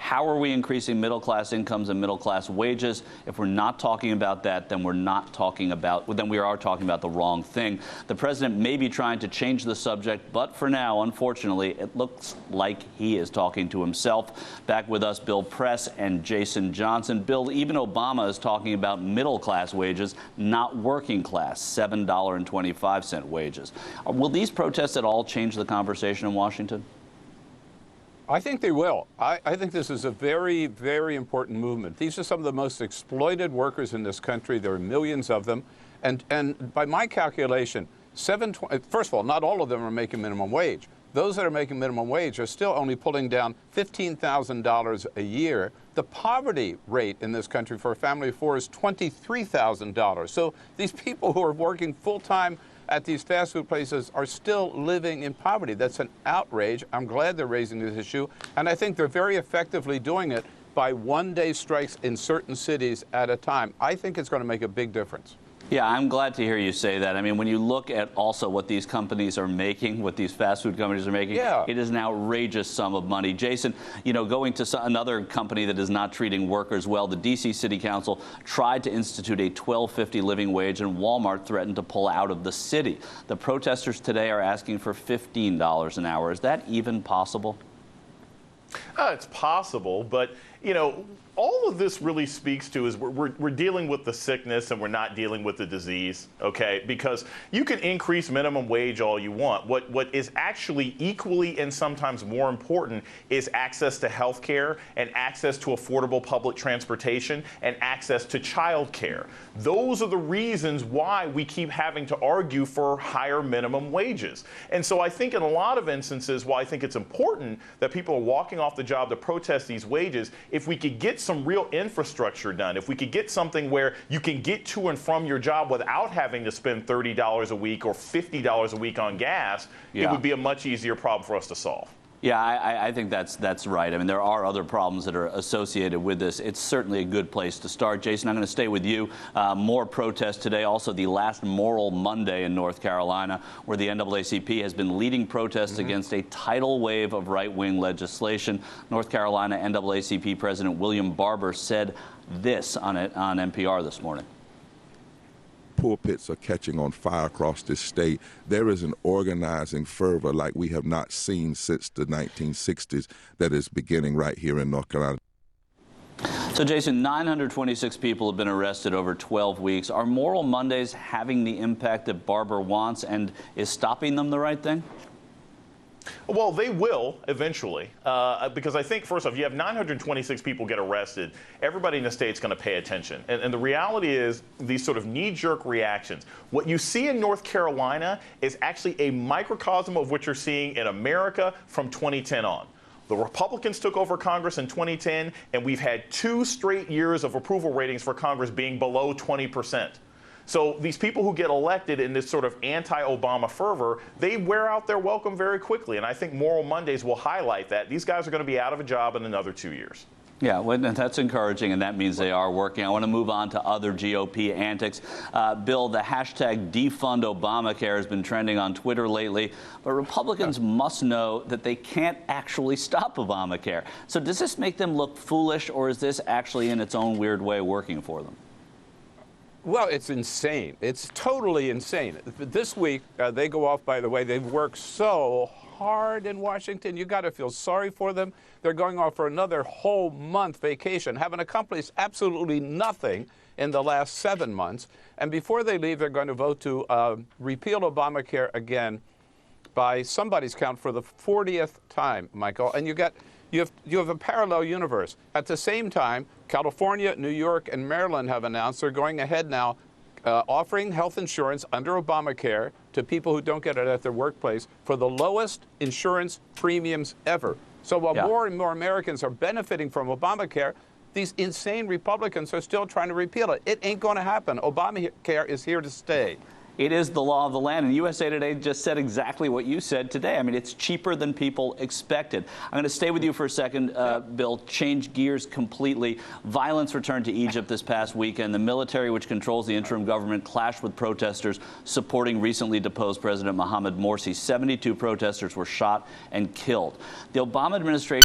How are we increasing middle-class incomes and middle-class wages? If we're not talking about that, then we are talking about the wrong thing. The president may be trying to change the subject, but for now, unfortunately, it looks like he is talking to himself. Back with us, Bill Press and Jason Johnson. Bill, even Obama is talking about middle-class wages, not working-class, $7.25 wages. Will these protests at all change the conversation in Washington? I think they will. I think this is a very, very important movement. These are some of the most exploited workers in this country. There are millions of them. And by my calculation, first of all, not all of them are making minimum wage. Those that are making minimum wage are still only pulling down $15,000 a year. The poverty rate in this country for a family of four is $23,000. So these people who are working full-time at these fast food places are still living in poverty. That's an outrage. I'm glad they're raising this issue, and I think they're very effectively doing it by one-day strikes in certain cities at a time. I think it's going to make a big difference. Yeah, I'm glad to hear you say that. I mean, when you look at also what these companies are making, what these fast food companies are making, it is an outrageous sum of money. Jason, you know, going to another company that is not treating workers well, the D.C. City Council tried to institute a $12.50 living wage, and Walmart threatened to pull out of the city. The protesters today are asking for $15 an hour. Is that even possible? It's possible, but, you know, all of this really speaks to is we're dealing with the sickness and we're not dealing with the disease, okay? Because you can increase minimum wage all you want. What is actually equally and sometimes more important is access to health care and access to affordable public transportation and access to child care. Those are the reasons why we keep having to argue for higher minimum wages. And so I think in a lot of instances, while I think it's important that people are walking off the job to protest these wages, if we could get some real infrastructure done, if we could get something where you can get to and from your job without having to spend $30 a week or $50 a week on gas, it would be a much easier problem for us to solve. Yeah, I think that's right. I mean, there are other problems that are associated with this. It's certainly a good place to start. Jason, I'm going to stay with you. More protests today. Also, the last Moral Monday in North Carolina, where the NAACP has been leading protests against a tidal wave of right-wing legislation. North Carolina NAACP President William Barber said this on NPR this morning. Pulpits are catching on fire across this state. There is an organizing fervor like we have not seen since the 1960s that is beginning right here in North Carolina. So, Jason, 926 people have been arrested over 12 weeks. Are Moral Mondays having the impact that Barber wants, and is stopping them the right thing? Well, they will eventually, because I think, first off, you have 926 people get arrested. Everybody in the state's going to pay attention. And the reality is these sort of knee-jerk reactions. What you see in North Carolina is actually a microcosm of what you're seeing in America from 2010 on. The Republicans took over Congress in 2010, and we've had 2 straight years of approval ratings for Congress being below 20%. So these people who get elected in this sort of anti-Obama fervor, they wear out their welcome very quickly. And I think Moral Mondays will highlight that. These guys are going to be out of a job in another 2 years. Yeah, well, that's encouraging, and that means they are working. I want to move on to other GOP antics. Bill, the hashtag defund Obamacare has been trending on Twitter lately, but Republicans must know that they can't actually stop Obamacare. So does this make them look foolish, or is this actually in its own weird way working for them? Well, it's insane. It's totally insane. This week, they go off, by the way, they've worked so hard in Washington. You got to feel sorry for them. They're going off for another whole month vacation, having accomplished absolutely nothing in the last 7 months. And before they leave, they're going to vote to repeal Obamacare again by somebody's count for the 40th time, Michael. And you have a parallel universe. At the same time, California, New York, and Maryland have announced they're going ahead now offering health insurance under Obamacare to people who don't get it at their workplace for the lowest insurance premiums ever. So while more and more Americans are benefiting from Obamacare, these insane Republicans are still trying to repeal it. It ain't going to happen. Obamacare is here to stay. It is the law of the land, and USA Today just said exactly what you said today. I mean, it's cheaper than people expected. I'm going to stay with you for a second, Bill, change gears completely. Violence returned to Egypt this past weekend. The military, which controls the interim government, clashed with protesters supporting recently deposed President Mohamed Morsi. 72 protesters were shot and killed. The Obama administration